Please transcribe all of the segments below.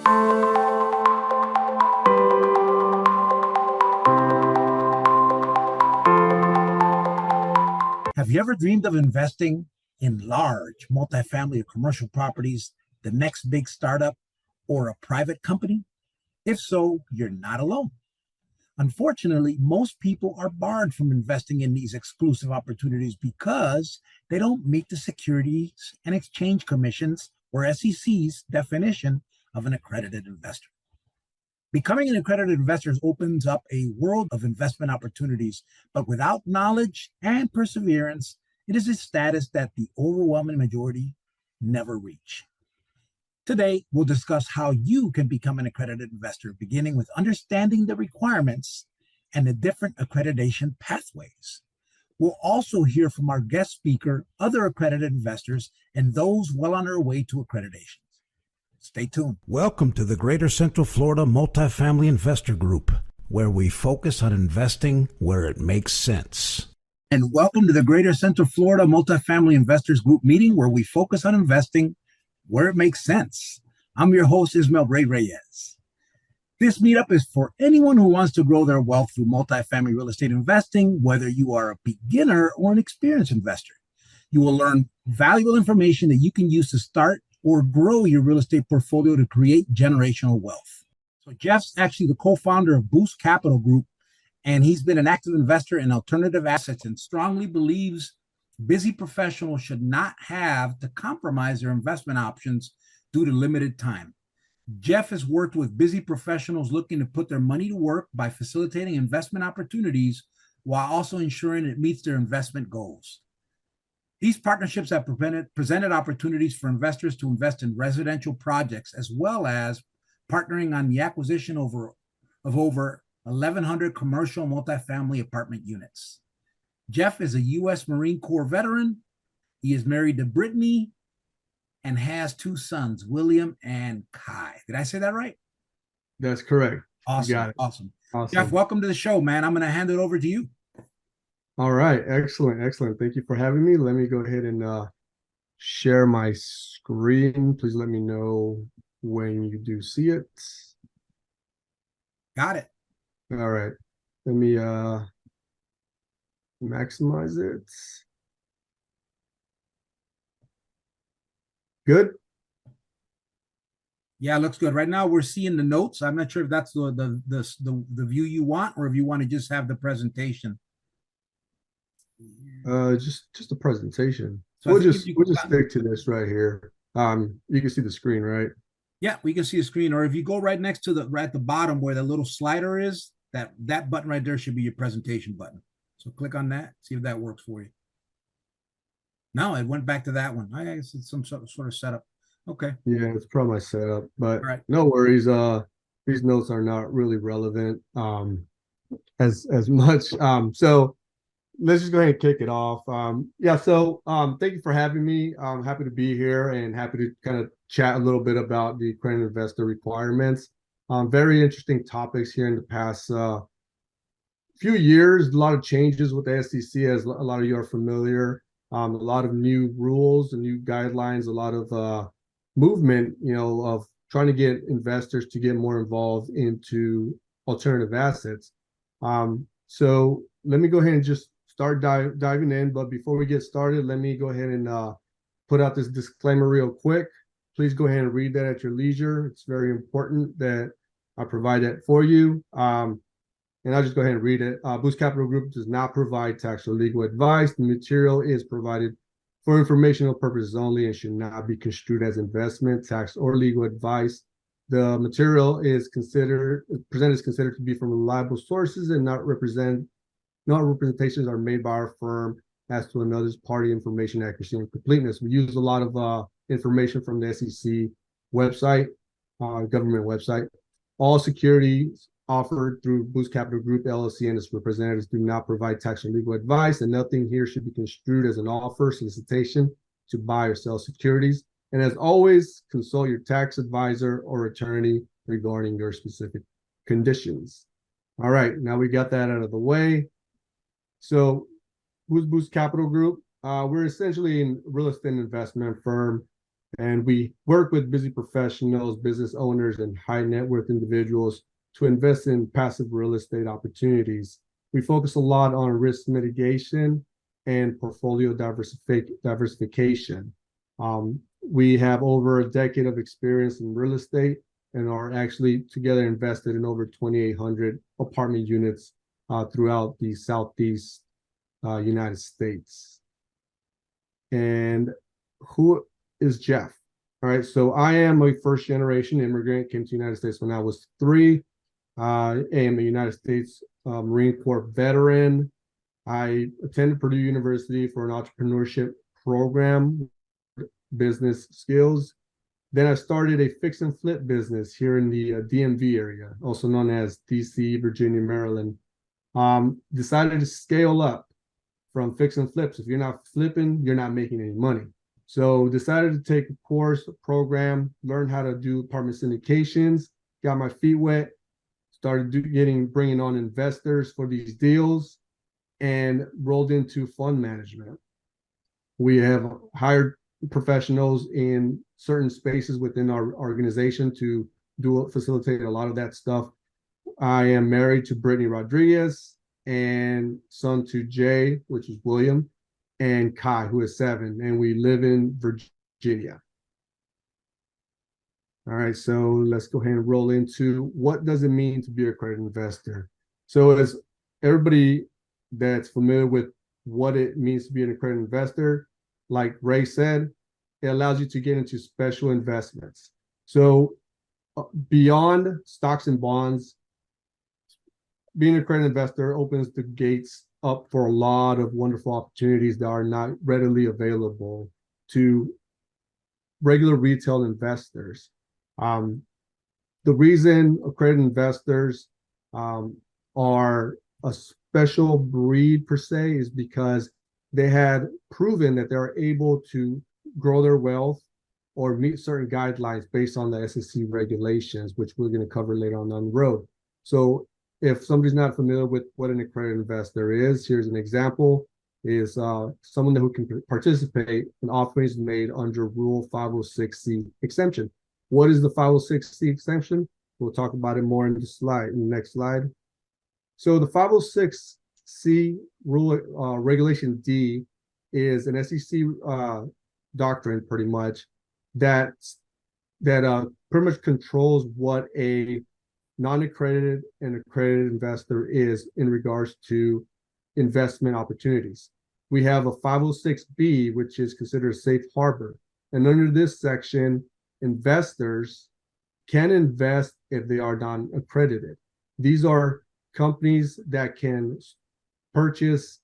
Have you ever dreamed of investing in large multifamily or commercial properties, the next big startup, or a private company? If so, you're not alone. Unfortunately, most people are barred from investing in these exclusive opportunities because they don't meet the Securities and Exchange Commission's or SEC's definition of an accredited investor. Becoming an accredited investor opens up a world of investment opportunities, but without knowledge and perseverance, it is a status that the overwhelming majority never reach. Today, we'll discuss how you can become an accredited investor, beginning with understanding the requirements and the different accreditation pathways. We'll also hear from our guest speaker, other accredited investors, and those well on their way to accreditation. Stay tuned. Welcome to the Greater Central Florida Multifamily Investor Group, where we focus on investing where it makes sense. And welcome to the Greater Central Florida Multifamily Investors Group meeting, where we focus on investing where it makes sense. I'm your host, Ismael Ray Reyes. This meetup is for anyone who wants to grow their wealth through multifamily real estate investing, whether you are a beginner or an experienced investor. You will learn valuable information that you can use to start or grow your real estate portfolio to create generational wealth. So Jeff's actually the co-founder of Boost Capital Group, and he's been an active investor in alternative assets and strongly believes busy professionals should not have to compromise their investment options due to limited time. Jeff has worked with busy professionals looking to put their money to work by facilitating investment opportunities while also ensuring it meets their investment goals. These partnerships have presented opportunities for investors to invest in residential projects, as well as partnering on the acquisition of over 1,100 commercial multifamily apartment units. Jeff is a U.S. Marine Corps veteran. He is married to Brittany and has two sons, William and Kai. Did I say that right? That's correct. Awesome. You got it. Awesome. Jeff, welcome to the show, man. I'm going to hand it over to you. All right. Excellent. Excellent. Thank you for having me. Let me go ahead and share my screen. Please let me know when you do see it. Got it. All right. Let me maximize it. Good. Yeah, it looks good. Right now, we're seeing the notes. I'm not sure if that's the view you want, or if you want to just have the presentation. Just a presentation. So we'll just stick to this right here. You can see the screen, right? Yeah, we can see the screen. Or if you go right next to right at the bottom where the little slider is, that button right there should be your presentation button. So click on that, see if that works for you. No, it went back to that one. I guess it's some sort of setup. Okay. Yeah, it's probably my setup, but no worries. These notes are not really relevant as much. So let's just go ahead and kick it off. Thank you for having me. I'm happy to be here and happy to kind of chat a little bit about the accredited investor requirements. Very interesting topics here in the past few years. A lot of changes with the SEC, as a lot of you are familiar. A lot of new rules and new guidelines, a lot of movement, of trying to get investors to get more involved into alternative assets. So let me go ahead and just start diving in. But before we get started, let me go ahead and put out this disclaimer real quick. Please go ahead and read that at your leisure. It's very important that I provide that for you. And I'll just go ahead and read it. Boost Capital Group does not provide tax or legal advice. The material is provided for informational purposes only and should not be construed as investment, tax, or legal advice. The material is considered to be from reliable sources and not representations are made by our firm as to another party information accuracy and completeness. We use a lot of information from the SEC website, government website. All securities offered through Boost Capital Group, LLC, and its representatives do not provide tax or legal advice, and nothing here should be construed as an offer, solicitation to buy or sell securities. And as always, consult your tax advisor or attorney regarding your specific conditions. All right, now we got that out of the way. So who's Boost Capital Group? We're essentially a real estate investment firm. And we work with busy professionals, business owners, and high net worth individuals to invest in passive real estate opportunities. We focus a lot on risk mitigation and portfolio diversification. We have over a decade of experience in real estate and are actually together invested in over 2,800 apartment units throughout the Southeast United States. And who is Jeff? All right, so I am a first generation immigrant, came to the United States when I was 3. I am a United States Marine Corps veteran. I attended Purdue University for an entrepreneurship program, business skills. Then I started a fix and flip business here in the DMV area, also known as DC, Virginia, Maryland. Decided to scale up from fix and flips. If you're not flipping, you're not making any money. So decided to take a course, a program, learn how to do apartment syndications, got my feet wet, started bringing on investors for these deals, and rolled into fund management. We have hired professionals in certain spaces within our organization to facilitate a lot of that stuff. I am married to Brittany Rodriguez and son to Jay, which is William, and Kai, who is 7, and we live in Virginia. All right, so let's go ahead and roll into what does it mean to be an accredited investor. So as everybody that's familiar with what it means to be an accredited investor, like Ray said, it allows you to get into special investments. So beyond stocks and bonds, being an accredited investor opens the gates up for a lot of wonderful opportunities that are not readily available to regular retail investors. The reason accredited investors are a special breed per se is because they had proven that they're able to grow their wealth or meet certain guidelines based on the SEC regulations, which we're going to cover later on the road. So if somebody's not familiar with what an accredited investor is, here's an example, is someone who can participate in offerings made under Rule 506C exemption. What is the 506C exemption? We'll talk about it more in the next slide. So the 506C rule, regulation D, is an SEC doctrine pretty much that pretty much controls what a non-accredited and accredited investor is in regards to investment opportunities. We have a 506B, which is considered a safe harbor. And under this section, investors can invest if they are non-accredited. These are companies that can purchase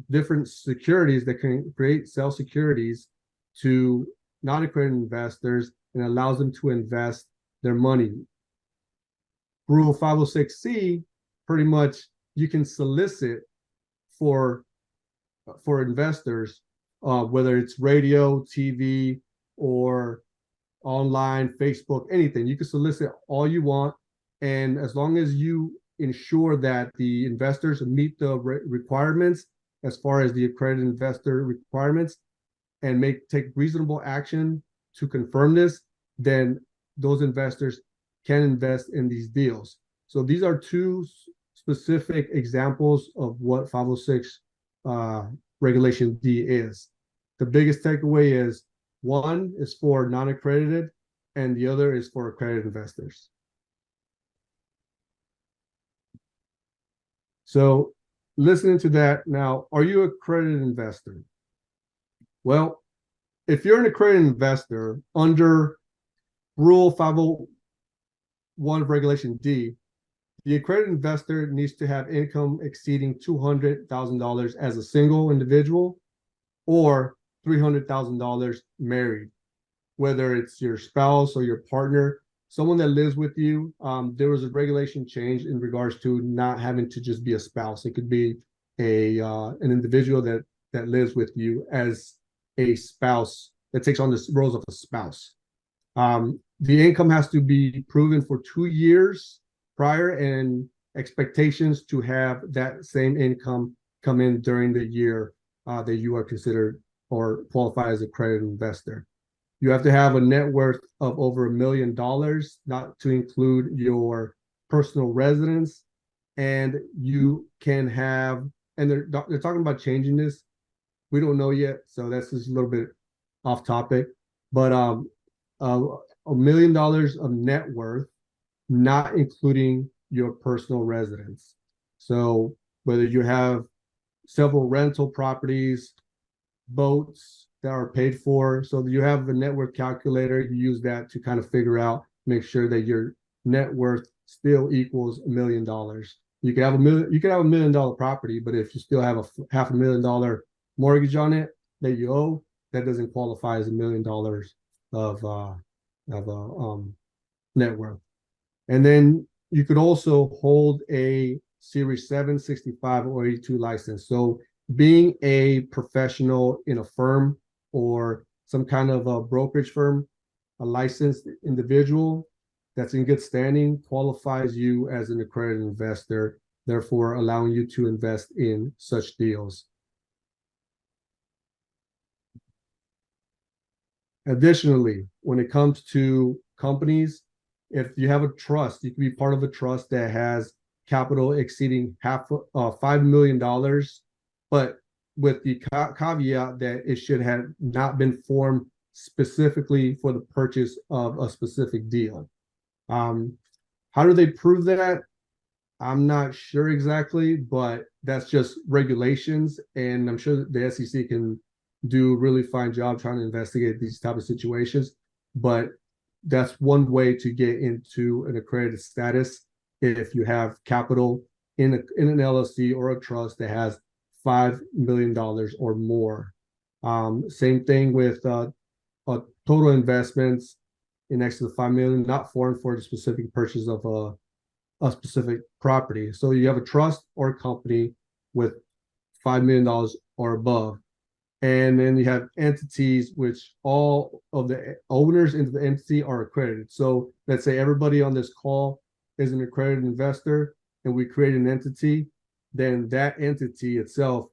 different securities that can sell securities to non-accredited investors and allows them to invest their money. Rule 506C, pretty much you can solicit for investors, whether it's radio, TV, or online, Facebook, anything. You can solicit all you want, and as long as you ensure that the investors meet the requirements as far as the accredited investor requirements and take reasonable action to confirm this, then those investors can invest in these deals. So these are 2 specific examples of what 506 regulation D is. The biggest takeaway is one is for non-accredited and the other is for accredited investors. So listening to that now, are you an accredited investor? Well, if you're an accredited investor under Rule 501 of Regulation D, the accredited investor needs to have income exceeding $200,000 as a single individual or $300,000 married, whether it's your spouse or your partner, someone that lives with you. There was a regulation change in regards to not having to just be a spouse. It could be an individual that lives with you as a spouse, that takes on the roles of a spouse. The income has to be proven for 2 years prior, and expectations to have that same income come in during the year that you are considered or qualify as a accredited investor. You have to have a net worth of over $1 million, not to include your personal residence. And you can have, and they're talking about changing this. We don't know yet, so that's just a little bit off topic. But $1 million of net worth, not including your personal residence. So whether you have several rental properties, boats that are paid for, so you have a net worth calculator, you use that to kind of figure out, make sure that your net worth still equals $1 million. You can have $1 million property, but if you still have a $500,000 mortgage on it that you owe, that doesn't qualify as $1 million of net worth. And then you could also hold a Series 7, 65, or 82 license. So being a professional in a firm or some kind of a brokerage firm, a licensed individual that's in good standing qualifies you as an accredited investor, therefore allowing you to invest in such deals. Additionally, when it comes to companies, if you have a trust, you can be part of a trust that has capital exceeding $5 million, but with the caveat that it should have not been formed specifically for the purchase of a specific deal. How do they prove that? I'm not sure exactly, but that's just regulations, and I'm sure the SEC can do a really fine job trying to investigate these type of situations. But that's one way to get into an accredited status if you have capital in an LLC or a trust that has $5 million or more. Same thing with total investments in excess of $5 million, not foreign for the specific purchase of a specific property. So you have a trust or a company with $5 million or above. And then you have entities which all of the owners into the entity are accredited. So let's say everybody on this call is an accredited investor and we create an entity, then that entity itself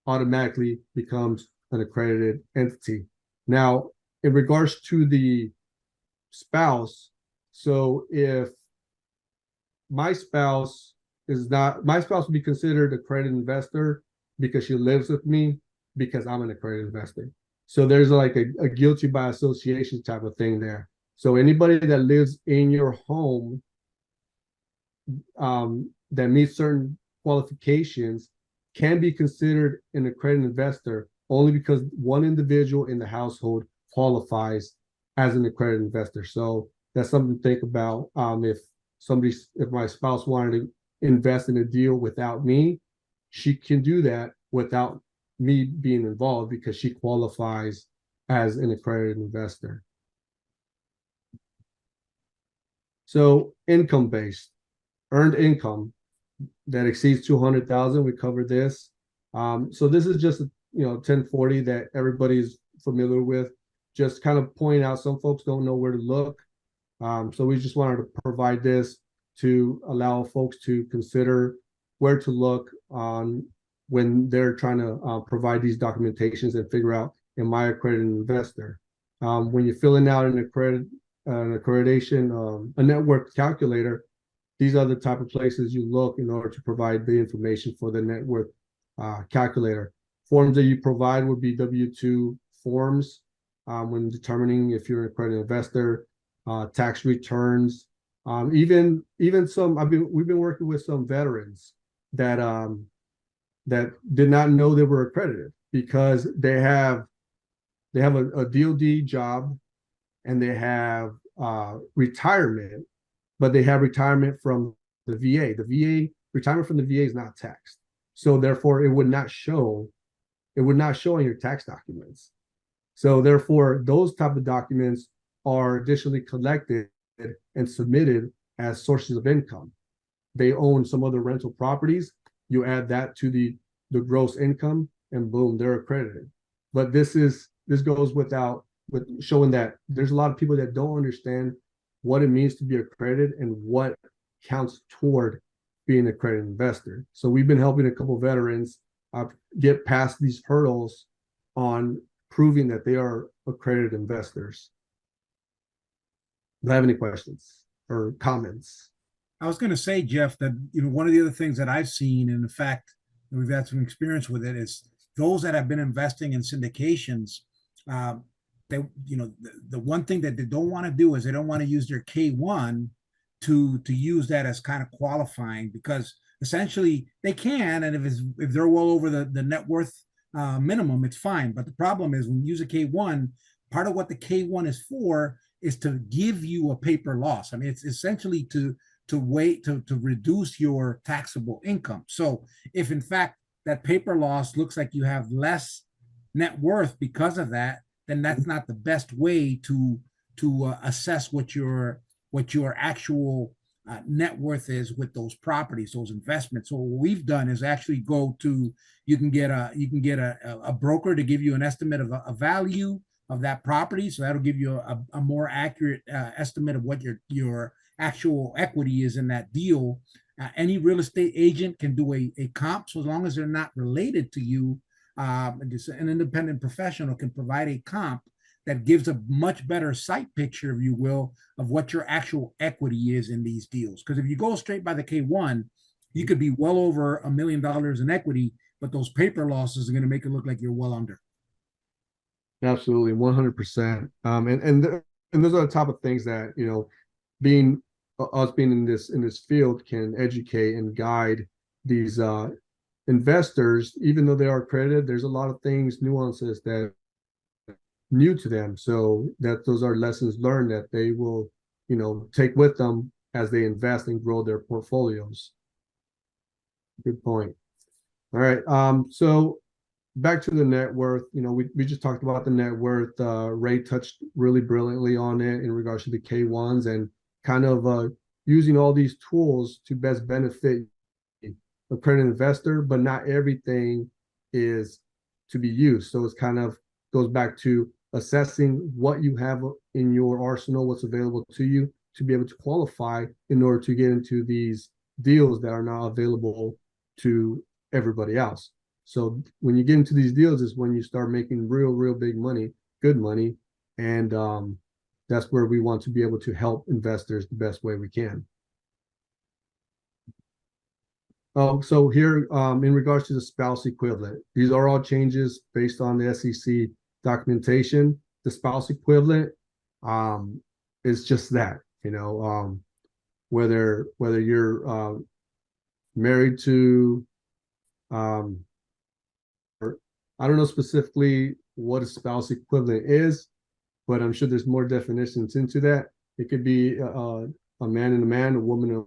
automatically becomes an accredited entity. Now, in regards to the spouse, so if my spouse would be considered an accredited investor because she lives with me, because I'm an accredited investor. So there's like a guilty by association type of thing there. So anybody that lives in your home that meets certain qualifications can be considered an accredited investor only because one individual in the household qualifies as an accredited investor. So that's something to think about. If my spouse wanted to invest in a deal without me, she can do that without me being involved because she qualifies as an accredited investor. So income-based, earned income that exceeds 200,000. We covered this. So this is just 1040 that everybody's familiar with. Just kind of pointing out, some folks don't know where to look. So we just wanted to provide this to allow folks to consider where to look on when they're trying to provide these documentations and figure out, am I accredited investor? When you're filling out an accreditation, a network calculator, these are the type of places you look in order to provide the information for the network calculator. Forms that you provide would be W-2 forms when determining if you're an accredited investor, tax returns, even some. We've been working with some veterans that did not know they were accredited because they have a DoD job and they have retirement, but they have retirement from the VA. The VA retirement from the VA is not taxed, so therefore it would not show in your tax documents. So therefore, those type of documents are additionally collected and submitted as sources of income. They own some other rental properties. You add that to the gross income, and boom, they're accredited. But this goes with showing that there's a lot of people that don't understand what it means to be accredited and what counts toward being an accredited investor. So we've been helping a couple of veterans get past these hurdles on proving that they are accredited investors. Do I have any questions or comments? I was going to say, Jeff, that one of the other things that I've seen, and in fact, we've had some experience with it, is those that have been investing in syndications. Uh, they, the one thing that they don't want to do is they don't want to use their K1 to use that as kind of qualifying, because essentially they can, and if they're well over the net worth minimum, it's fine. But the problem is when you use a K1, part of what the K1 is for is to give you a paper loss. I mean, it's essentially to reduce your taxable income. So if in fact that paper loss looks like you have less net worth because of that, then that's not the best way to assess what your actual net worth is with those properties, those investments. So what we've done is actually go to you can get a broker to give you an estimate of a value of that property. So that'll give you a more accurate estimate of what your actual equity is in that deal. Any real estate agent can do a comp, so as long as they're not related to you, an independent professional can provide a comp that gives a much better sight picture, if you will, of what your actual equity is in these deals. Because if you go straight by the K1, you could be well over $1 million in equity, but those paper losses are going to make it look like you're well under. Absolutely, 100%. And those are the type of things that being us being in this field can educate and guide these investors, even though they are accredited. There's a lot of things, nuances that new to them, so that those are lessons learned that they will take with them as they invest and grow their portfolios. Good point. All right, so back to the net worth. We just talked about the net worth. Ray touched really brilliantly on it in regards to the K1s and kind of using all these tools to best benefit a credit investor, but not everything is to be used. So it's kind of goes back to assessing what you have in your arsenal, what's available to you to be able to qualify in order to get into these deals that are not available to everybody else. So when you get into these deals is when you start making real big money, good money, and that's where we want to be able to help investors the best way we can. Oh, so here in regards to the spouse equivalent, these are all changes based on the SEC documentation. The spouse equivalent is just that, whether you're married to I don't know specifically what a spouse equivalent is, but I'm sure there's more definitions into that. It could be a man and a man, a woman, I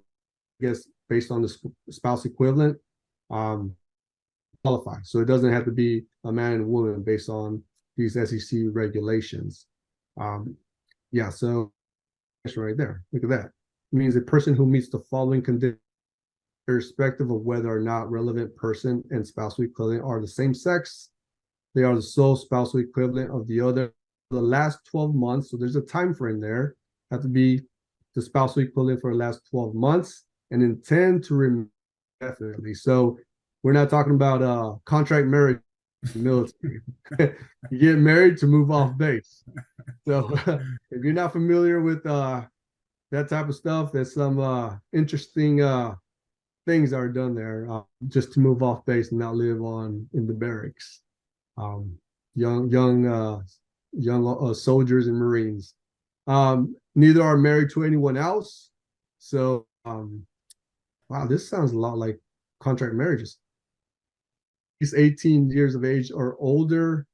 guess, based on the spouse equivalent, qualify. So it doesn't have to be a man and a woman based on these SEC regulations. Yeah, so that's right there. Look at that. It means a person who meets the following conditions, irrespective of whether or not relevant person and spousal equivalent are the same sex, they are the sole spousal equivalent of the other the last 12 months. So there's a time frame there. Have to be the spousal equivalent for the last 12 months and intend to remain definitely. So we're not talking about contract marriage in the military. You get married to move off base. So if you're not familiar with that type of stuff, there's some interesting things that are done there just to move off base and not live on in the barracks. Young soldiers and Marines. Neither are married to anyone else. So, wow, this sounds a lot like contract marriages. He's 18 years of age or older,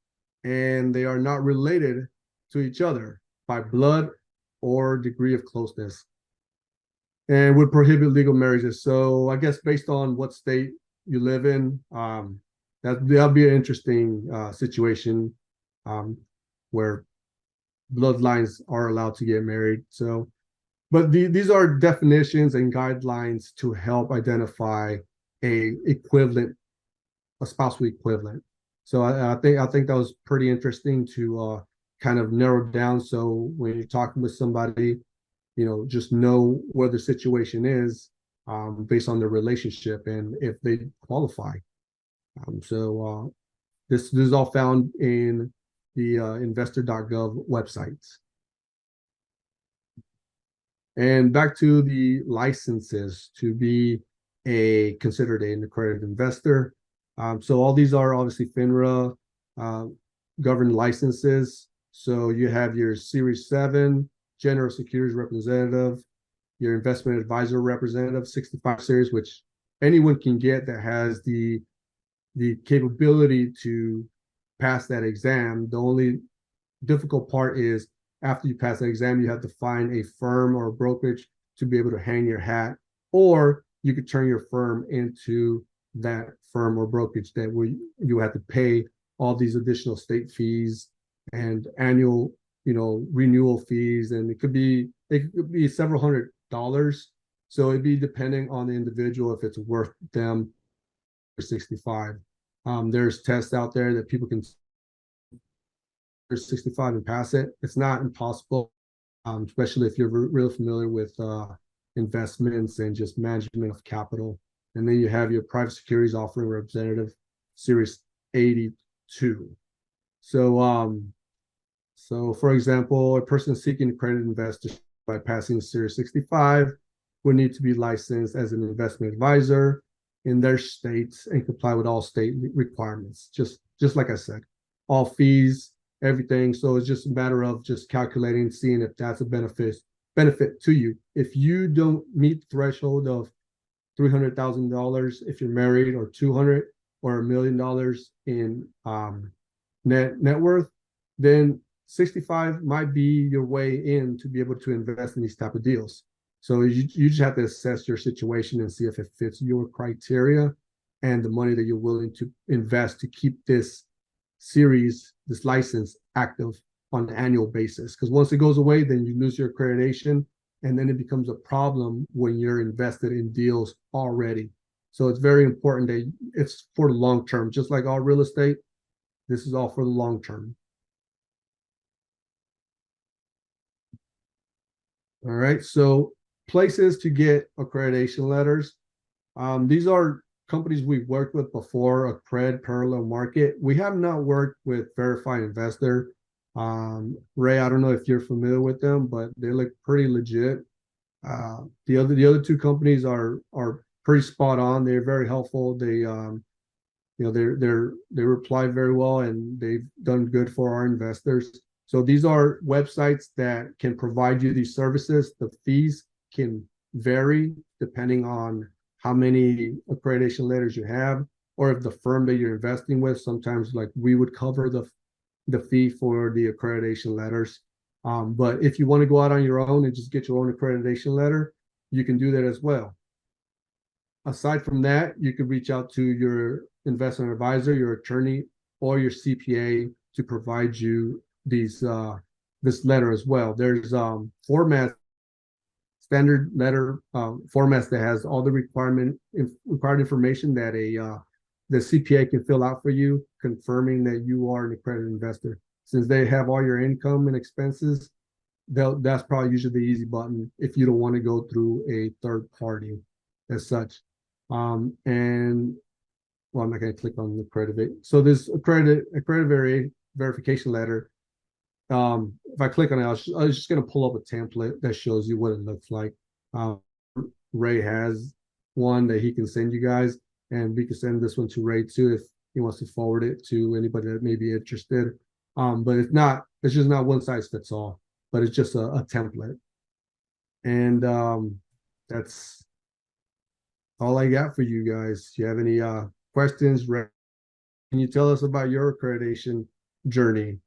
and they are not related to each other by blood or degree of closeness, and would prohibit legal marriages. So I guess based on what state you live in, that'll be an interesting situation where bloodlines are allowed to get married. So, but these are definitions and guidelines to help identify a spousal equivalent. So I think that was pretty interesting to kind of narrow down. So when you're talking with somebody, just know where the situation is based on their relationship and if they qualify. So this is all found in the investor.gov websites. And back to the licenses to be considered an accredited investor. So all these are obviously FINRA governed licenses. So you have your Series 7 General Securities Representative, your Investment Advisor Representative 65 series, which anyone can get that has the capability to pass that exam. The only difficult part is after you pass the exam, you have to find a firm or a brokerage to be able to hang your hat, or you could turn your firm into that firm or brokerage that where you have to pay all these additional state fees and annual, renewal fees, and it could be several $100s. So it'd be depending on the individual if it's worth them for 65. There's tests out there that people can 65 and pass it. It's not impossible, especially if you're real familiar with investments and just management of capital. And then you have your private securities offering representative, Series 82. So for example, a person seeking accredited investor by passing Series 65 would need to be licensed as an investment advisor in their states and comply with all state requirements. Just like I said, all fees, everything. So it's just a matter of just calculating, seeing if that's a benefit to you. If you don't meet the threshold of $300,000 if you're married, or 200 or $1 million in net worth, then 65 might be your way in to be able to invest in these type of deals. So you just have to assess your situation and see if it fits your criteria and the money that you're willing to invest to keep this license active on an annual basis. Because once it goes away, then you lose your accreditation, and then it becomes a problem when you're invested in deals already. So it's very important that it's for the long term. Just like all real estate, this is all for the long term. All right, so places to get accreditation letters. These are companies we've worked with before, Accred, Parallel Market. We have not worked with Verified Investor. Ray, I don't know if you're familiar with them, but they look pretty legit. The other two companies are pretty spot on. They're very helpful. They they reply very well, and they've done good for our investors. So these are websites that can provide you these services. The fees can vary depending on how many accreditation letters you have, or if the firm that you're investing with. Sometimes, like, we would cover the fee for the accreditation letters. But if you want to go out on your own and just get your own accreditation letter, you can do that as well. Aside from that, you could reach out to your investment advisor, your attorney, or your CPA to provide you this letter as well. There's standard letter formats that has all the required information that the CPA can fill out for you, confirming that you are an accredited investor. Since they have all your income and expenses, that's probably usually the easy button if you don't want to go through a third party as such. And well, I'm not going to click on the accredited. So this accredited verification letter, if I click on it, I was just going to pull up a template that shows you what it looks like. Ray has one that he can send you guys, and we can send this one to Ray too if he wants to forward it to anybody that may be interested. But it's just not one size fits all, but it's just a template. And that's all I got for you guys. Do you have any questions? Ray, can you tell us about your accreditation journey?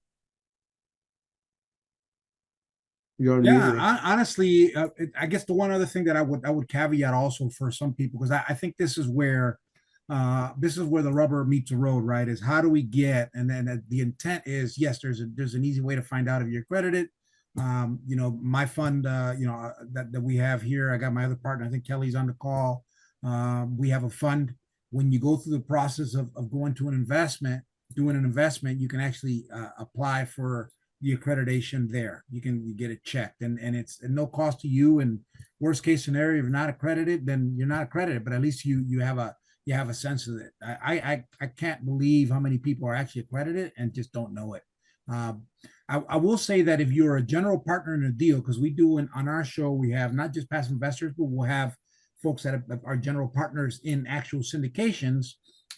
Honestly, I guess the one other thing that I would caveat also for some people, because I think this is where the rubber meets the road, right? Is how do we get, and then the intent is, yes, there's an easy way to find out if you're accredited. My fund, that we have here, I got my other partner, I think Kelly's on the call. We have a fund. When you go through the process of going to doing an investment, you can actually apply for the accreditation there. You get it checked, and it's at no cost to you. And worst case scenario, if you're not accredited, then you're not accredited, but at least you have a sense of it. I can't believe how many people are actually accredited and just don't know it. I will say that if you're a general partner in a deal, because we do on our show, we have not just passive investors, but we'll have folks that are general partners in actual syndications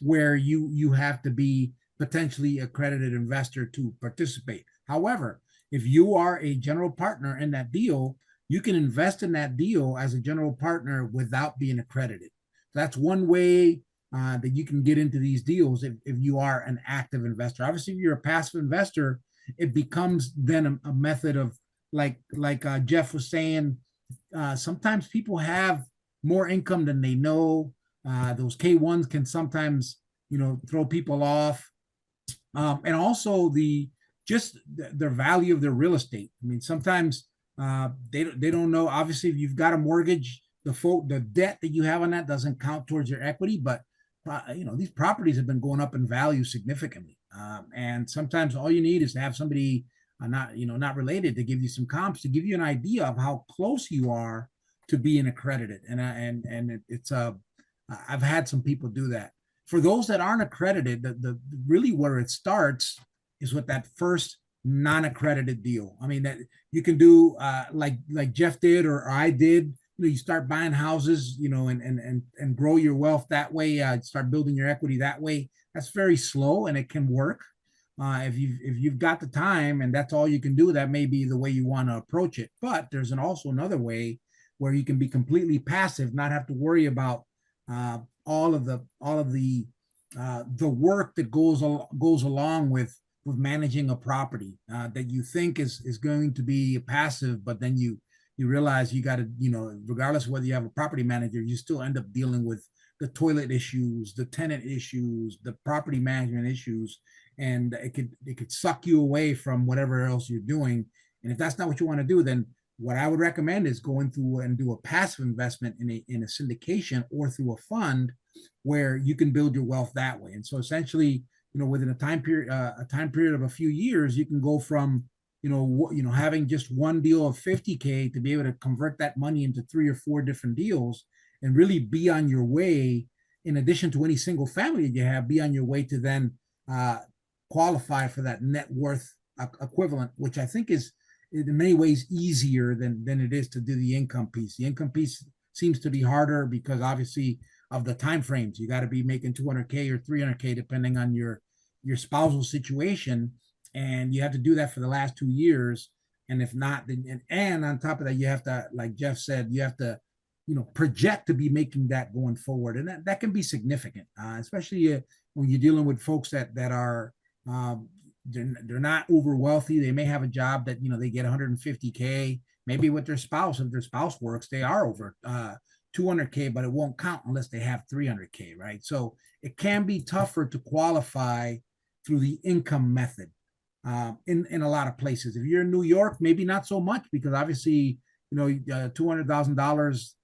where you have to be potentially accredited investor to participate. However, if you are a general partner in that deal, you can invest in that deal as a general partner without being accredited. That's one way that you can get into these deals if you are an active investor. Obviously, if you're a passive investor, it becomes then a method of like Jeff was saying. Sometimes people have more income than they know. Those K1s can sometimes throw people off, and also their value of their real estate. I mean, sometimes they don't know. Obviously, if you've got a mortgage, the debt that you have on that doesn't count towards your equity, but these properties have been going up in value significantly, and sometimes all you need is to have somebody not related to give you some comps to give you an idea of how close you are to being accredited. And it's I've had some people do that. For those that aren't accredited, the really where it starts is with that first non-accredited deal. I mean, that you can do like Jeff did or I did. You start buying houses, and grow your wealth that way. Start building your equity that way. That's very slow, and it can work. If you've got the time and that's all you can do, that may be the way you want to approach it. But there's also another way where you can be completely passive, not have to worry about all of the work that goes along with managing a property that you think is going to be passive, but then you realize you got to, regardless of whether you have a property manager, you still end up dealing with the toilet issues, the tenant issues, the property management issues, and it could suck you away from whatever else you're doing. And if that's not what you want to do, then what I would recommend is going through and do a passive investment in a syndication or through a fund where you can build your wealth that way. And so essentially, within a time period of a few years, you can go from having just one deal of 50K to be able to convert that money into 3 or 4 different deals and really be on your way, in addition to any single family that you have, be on your way to then qualify for that net worth equivalent, which I think is in many ways easier than it is to do the income piece. The income piece seems to be harder because obviously of the time frames. You got to be making 200K or 300K depending on your spousal situation, and you have to do that for the last 2 years. And if not, then and on top of that, you have to, like Jeff said, you have to project to be making that going forward, and that can be significant, especially when you're dealing with folks that are they're not uber wealthy. They may have a job that they get 150K, maybe with their spouse. If their spouse works, they are over 200K, but it won't count unless they have 300K, right? So it can be tougher to qualify through the income method in a lot of places. If you're in New York, maybe not so much, because obviously $200,000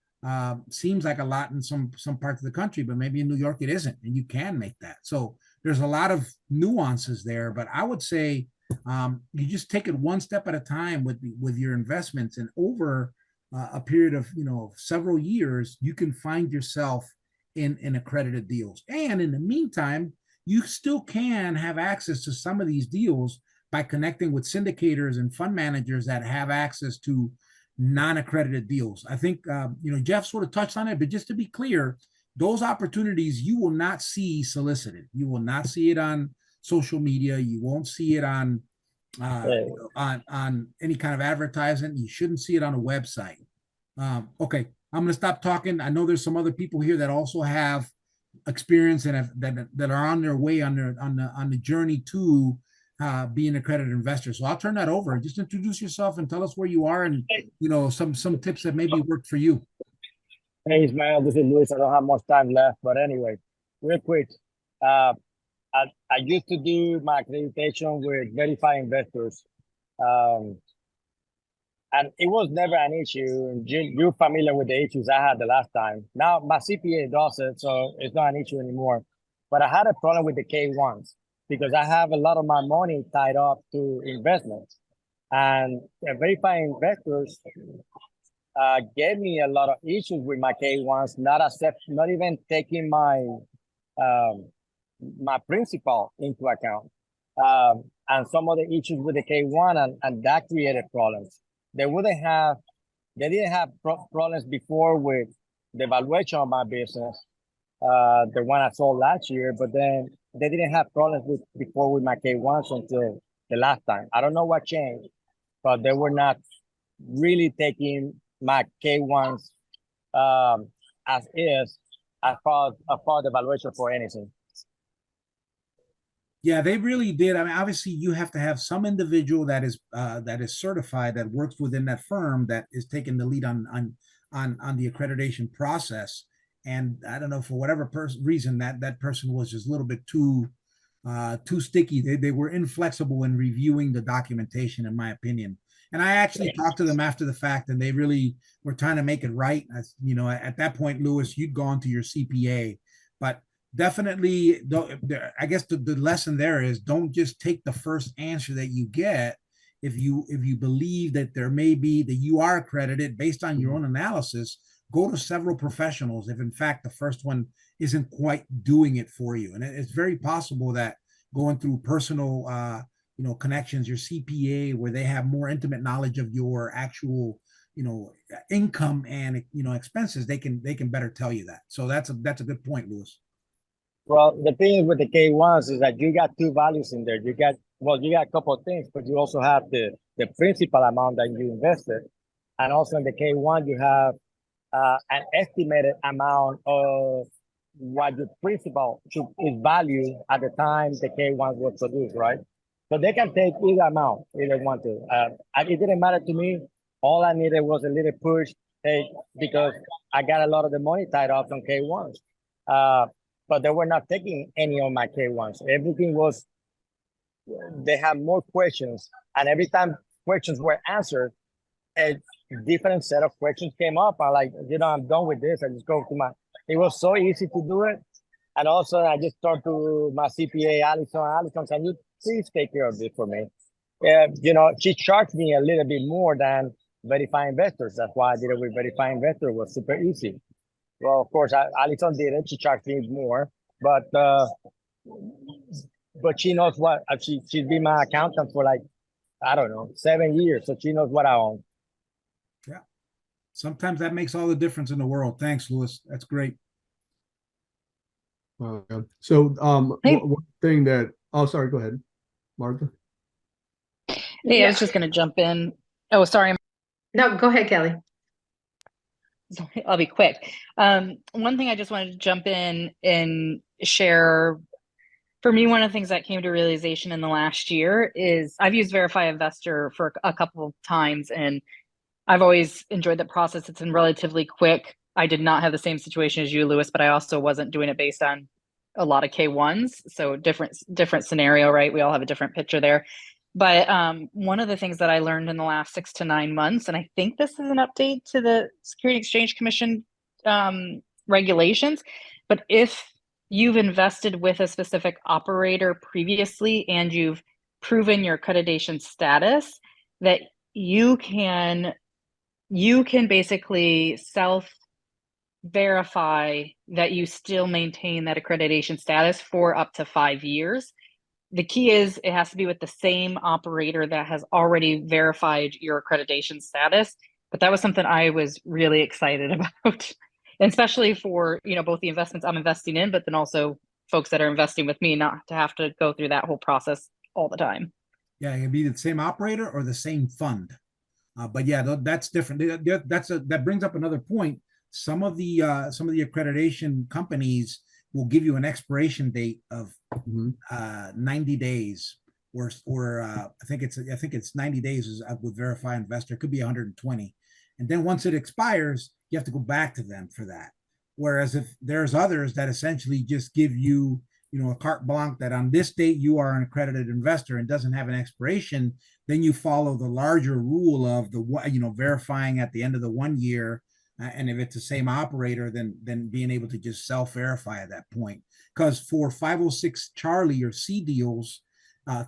seems like a lot in some parts of the country, but maybe in New York it isn't, and you can make that. So there's a lot of nuances there, but I would say you just take it one step at a time with your investments, and over a period of several years, you can find yourself in accredited deals. And in the meantime, you still can have access to some of these deals by connecting with syndicators and fund managers that have access to non-accredited deals. I think Jeff sort of touched on it, but just to be clear, those opportunities you will not see solicited. You will not see it on social media. You won't see it on any kind of advertising. You shouldn't see it on a website. Okay, I'm going to stop talking. I know there's some other people here that also have experience and that are on their way on the journey to being accredited investor. So I'll turn that over. Just introduce yourself and tell us where you are, and some tips that maybe worked for you. Hey Ismael, this is Luis. I don't have much time left, but anyway, real quick. I used to do my accreditation with Verify Investors, and it was never an issue. You're familiar with the issues I had the last time. Now my CPA does it, so it's not an issue anymore. But I had a problem with the K1s because I have a lot of my money tied up to investments, and Verify Investors gave me a lot of issues with my K1s, not even taking my my principal into account. and some of the issues with the K1, and that created problems. They didn't have problems before with the valuation of my business, the one I sold last year, but then they didn't have problems before with my K1s until the last time. I don't know what changed, but they were not really taking my K1s as is as far as the valuation for anything. Yeah, they really did. I mean, obviously, you have to have some individual that is certified, that works within that firm, that is taking the lead on the accreditation process. And I don't know, for whatever reason, that person was just a little bit too sticky. They were inflexible in reviewing the documentation, in my opinion. And I actually talked to them after the fact, and they really were trying to make it right. As you know, at that point, Louis, you'd gone to your CPA, but definitely, I guess the lesson there is, don't just take the first answer that you get. If you believe that there may be, that you are accredited based on your own analysis, go to several professionals if in fact the first one isn't quite doing it for you. And it's very possible that going through personal connections, your CPA, where they have more intimate knowledge of your actual income and expenses, they can better tell you that. So that's a good point, Louis. Well, the thing with the K1s is that you got two values in there. You got a couple of things, but you also have the principal amount that you invested. And also in the K1, you have an estimated amount of what the principal is valued at the time the K1 was produced, right? So they can take either amount if they want to. It didn't matter to me. All I needed was a little push, because I got a lot of the money tied up on K1s. But they were not taking any of my K1s. Everything was, they had more questions. And every time questions were answered, a different set of questions came up. I'm like, I'm done with this. I just go to it was so easy to do it. And also I just talked to my CPA, Allison, can you please take care of this for me? She charged me a little bit more than Verify Investors. That's why I did it with Verify Investor. It was super easy. Well, of course, Alison did it. She charged me more, but she knows what she's been my accountant for, like, I don't know, 7 years, so she knows what I own. Yeah, sometimes that makes all the difference in the world. Thanks, Louis. That's great. So, one thing that, sorry, go ahead, Martha. Hey, I was just going to jump in. Oh, sorry. No, go ahead, Kelly. I'll be quick. One thing I just wanted to jump in and share, for me, one of the things that came to realization in the last year is I've used Verify Investor for a couple of times, and I've always enjoyed the process. It's been relatively quick. I did not have the same situation as you, Louis, but I also wasn't doing it based on a lot of K1s. So different scenario, right? We all have a different picture there. But one of the things that I learned in the last 6 to 9 months, and I think this is an update to the Security and Exchange Commission regulations, but if you've invested with a specific operator previously and you've proven your accreditation status, that you can basically self-verify that you still maintain that accreditation status for up to 5 years. The key is it has to be with the same operator that has already verified your accreditation status. But that was something I was really excited about, and especially for, both the investments I'm investing in, but then also folks that are investing with me, not to have to go through that whole process all the time. Yeah, it can be the same operator or the same fund. But yeah, that's different. That brings up another point. Some of the accreditation companies will give you an expiration date of 90 days, or I think it's 90 days with Verify Investor. It could be 120, and then once it expires, you have to go back to them for that. Whereas if there's others that essentially just give you, a carte blanche that on this date you are an accredited investor and doesn't have an expiration, then you follow the larger rule of verifying at the end of the 1 year. And if it's the same operator, then being able to just self-verify at that point. Because for 506 Charlie or C deals,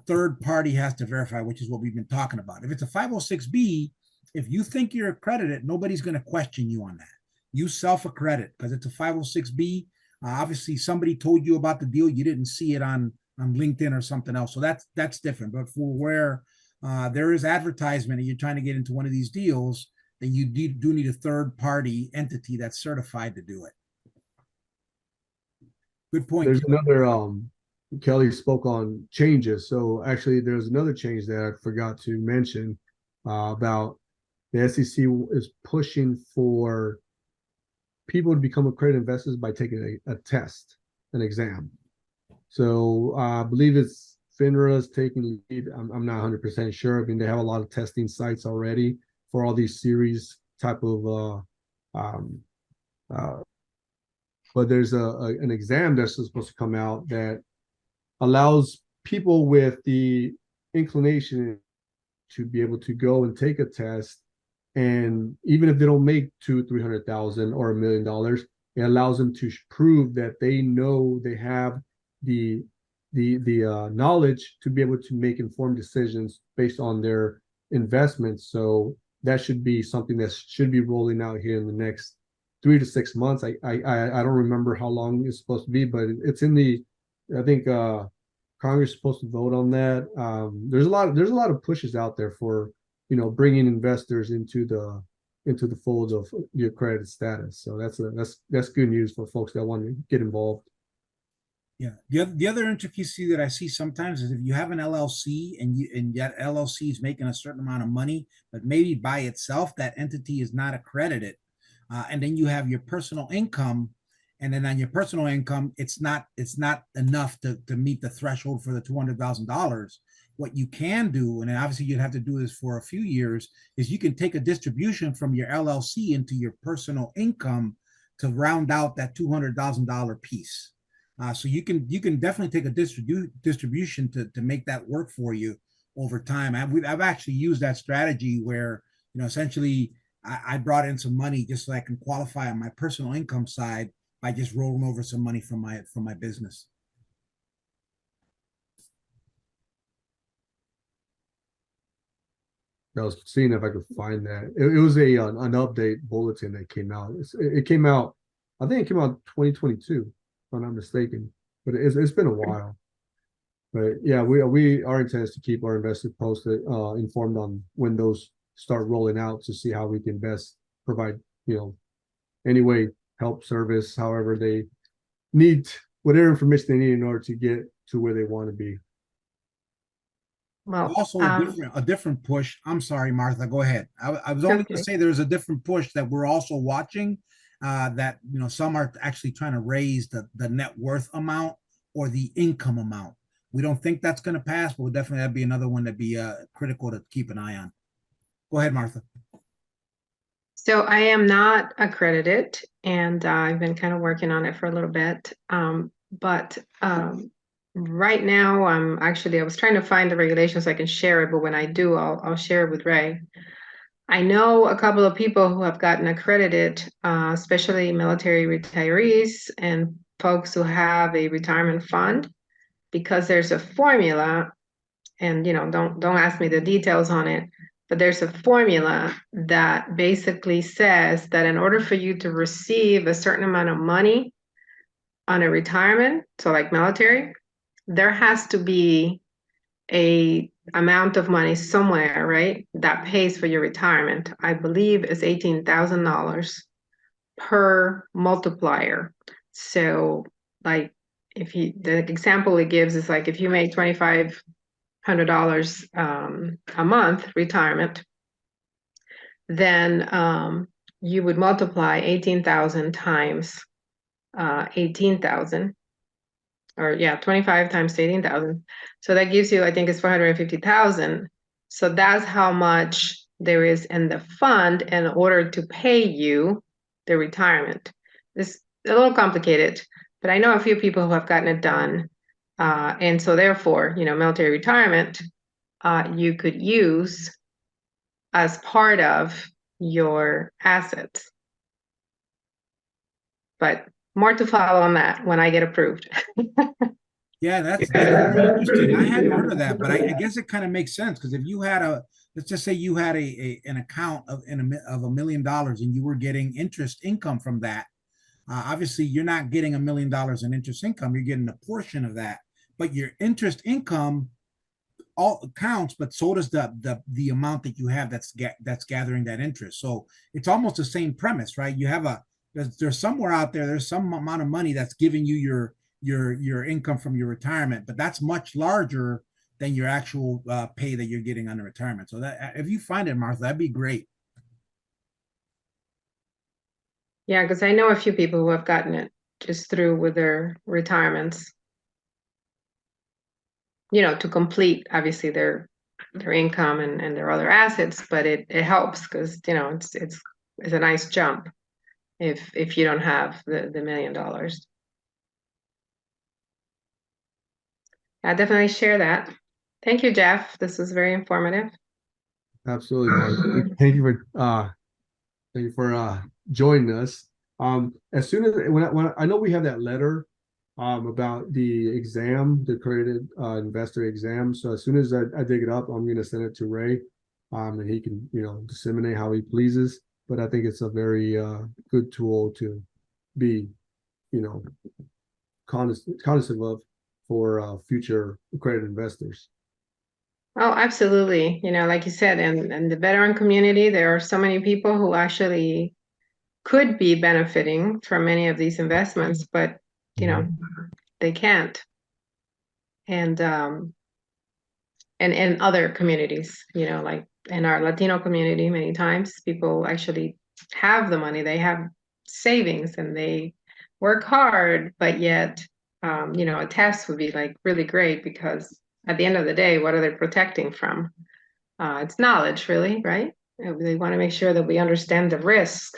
third party has to verify, which is what we've been talking about. If it's a 506B, if you think you're accredited, nobody's going to question you on that. You self-accredit because it's a 506B. Obviously, somebody told you about the deal. You didn't see it on on LinkedIn or something else. So that's different. But for where there is advertisement and you're trying to get into one of these deals, then you do need a third party entity that's certified to do it. Good point. There's another Kelly spoke on changes. So actually there's another change that I forgot to mention about the SEC is pushing for people to become accredited investors by taking a test, an exam. So I believe it's FINRA's taking lead. I'm not 100% sure. I mean, they have a lot of testing sites already for all these series type of but there's an exam that's supposed to come out that allows people with the inclination to be able to go and take a test, and even if they don't make $200,000-300,000 or $1 million, it allows them to prove that they know they have the knowledge to be able to make informed decisions based on their investments. So that should be something that should be rolling out here in the next 3 to 6 months. I don't remember how long it's supposed to be, but it's in the, I think Congress is supposed to vote on that. There's a lot of pushes out there for, you know, bringing investors into the fold of the accredited status. So that's good news for folks that want to get involved. Yeah. The other intricacy that I see sometimes is if you have an LLC and that LLC is making a certain amount of money, but maybe by itself that entity is not accredited, and then you have your personal income, and then on your personal income it's not enough to meet the threshold for the $200,000. What you can do, and obviously you'd have to do this for a few years, is you can take a distribution from your LLC into your personal income to round out that $200,000 piece. So you can definitely take a distribution to make that work for you over time. I've actually used that strategy where, you know, essentially I brought in some money just so I can qualify on my personal income side by just rolling over some money from my business. I was seeing if I could find that. It was an update bulletin that came out. It came out, I think it came out 2022, if I'm not mistaken. But it's been a while. But yeah, our intent is to keep our investors posted, informed on when those start rolling out to see how we can best provide, you know, any way, help, service, however they need, whatever information they need in order to get to where they want to be. Well, also a different push. I'm sorry, Martha, go ahead. I was only going to say there's a different push that we're also watching, that, you know, some are actually trying to raise the net worth amount or the income amount. We don't think that's going to pass, but definitely that'd be another one that'd be critical to keep an eye on. Go ahead, Martha. So I am not accredited, and I've been kind of working on it for a little bit. But right now, I was trying to find the regulations so I can share it, but when I do, I'll share it with Ray. I know a couple of people who have gotten accredited, especially military retirees and folks who have a retirement fund, because there's a formula, and you know, don't ask me the details on it, but there's a formula that basically says that in order for you to receive a certain amount of money on a retirement, so like military, there has to be a amount of money somewhere, right, that pays for your retirement. I believe it's $18,000 per multiplier. So like the example it gives is like if you make $2,500 a month retirement, then you would multiply 18,000 times 18,000, or 25 times 18,000. So that gives you, I think it's 450,000. So that's how much there is in the fund in order to pay you the retirement. It's a little complicated, but I know a few people who have gotten it done. And so therefore, you know, military retirement, you could use as part of your assets. But more to follow on that when I get approved. Yeah, that's very interesting. I hadn't heard of that, but I guess it kind of makes sense, because if you had let's just say you had an account of $1 million and you were getting interest income from that, obviously you're not getting $1 million in interest income. You're getting a portion of that, but your interest income all counts, but so does the amount that you have that's gathering that interest. So it's almost the same premise, right? You have there's somewhere out there, there's some amount of money that's giving you your income from your retirement, but that's much larger than your actual pay that you're getting on the retirement. So that if you find it, Martha, that'd be great. Yeah, because I know a few people who have gotten it just through with their retirements, to complete obviously their income and their other assets, but it helps because it's a nice jump if you don't have the $1 million. I definitely share that. Thank you, Jeff. This was very informative. Absolutely, Mark. Thank you for joining us. As soon as when I know we have that letter about the exam, the accredited investor exam. So as soon as I dig it up, I'm going to send it to Ray, and he can disseminate how he pleases. But I think it's a very good tool to be cognizant of for future accredited investors. Oh, absolutely. Like you said, in the veteran community, there are so many people who actually could be benefiting from many of these investments, but they can't. And in other communities, like in our Latino community, many times people actually have the money, they have savings and they work hard, but yet a test would be like really great because at the end of the day, what are they protecting from? It's knowledge, really, right? They want to make sure that we understand the risk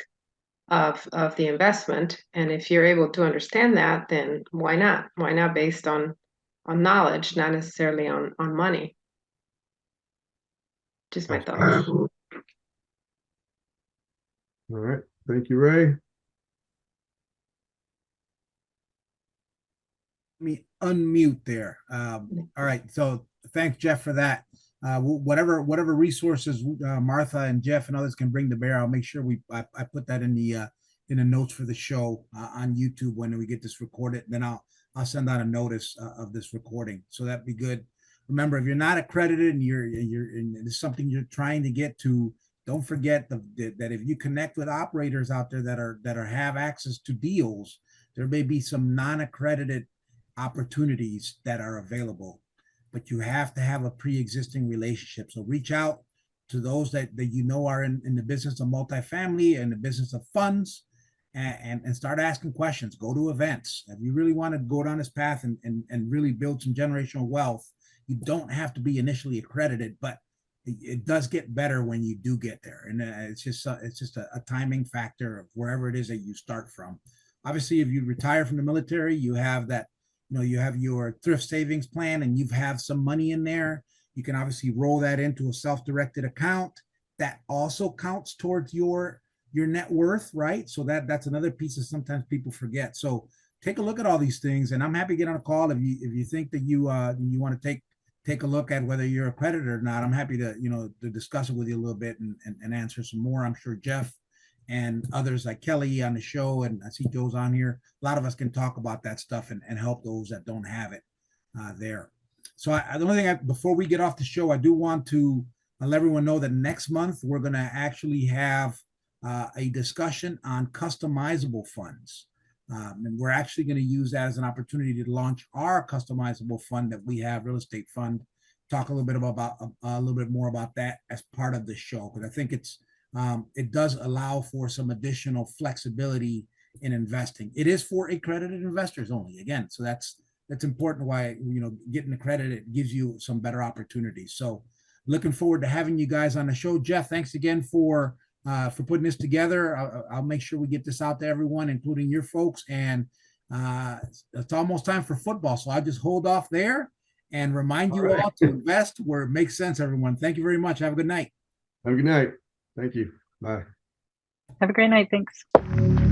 of the investment, and if you're able to understand that, then why not? Why not based on knowledge, not necessarily on money? Just my thoughts. All right, thank you, Ray. Let me unmute there. All right, so thanks, Jeff, for that. Whatever resources Martha and Jeff and others can bring to bear, I'll make sure I put that in the notes for the show on YouTube when we get this recorded. Then I'll send out a notice of this recording, so that'd be good. Remember, if you're not accredited and it's something you're trying to get to, don't forget that if you connect with operators out there that have access to deals, there may be some non-accredited opportunities that are available, but you have to have a pre-existing relationship. So reach out to those that are in the business of multifamily and the business of funds, and start asking questions. Go to events. If you really want to go down this path and really build some generational wealth, you don't have to be initially accredited, but it does get better when you do get there. And it's just a timing factor of wherever it is that you start from. Obviously, if you retire from the military, you have that, you have your thrift savings plan and you have some money in there. You can obviously roll that into a self-directed account that also counts towards your net worth, right? So that's another piece that sometimes people forget. So take a look at all these things, and I'm happy to get on a call if you think that you want to take a look at whether you're accredited or not. I'm happy to to discuss it with you a little bit and answer some more. I'm sure Jeff and others like Kelly on the show, and I see Joe's on here. A lot of us can talk about that stuff and help those that don't have it there. So the only thing before we get off the show, I do want to let everyone know that next month we're going to actually have a discussion on customizable funds. And we're actually going to use that as an opportunity to launch our customizable fund that we have, real estate fund. Talk a little bit about a little bit more about that as part of the show, because I think it does allow for some additional flexibility in investing. It is for accredited investors only, again, so that's important. Why getting accredited gives you some better opportunities. So looking forward to having you guys on the show. Jeff, thanks again for putting this together. I'll make sure we get this out to everyone, including your folks. And it's almost time for football, so I'll just hold off there and remind you all to invest where it makes sense, everyone. Thank you very much. Have a good night. Have a good night. Thank you. Bye. Have a great night. Thanks.